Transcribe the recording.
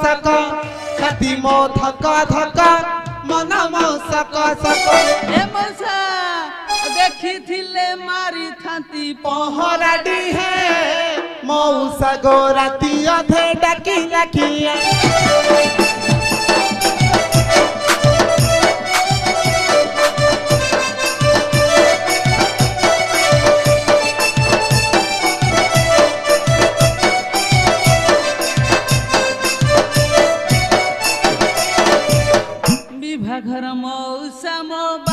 सक छाती मो धक धक मन मो सक सक ए मौसा देखी थिले मारी थांती पहरा दी है मौसा गो राती अधे डाकी लाखिया विभा घर मौसा मो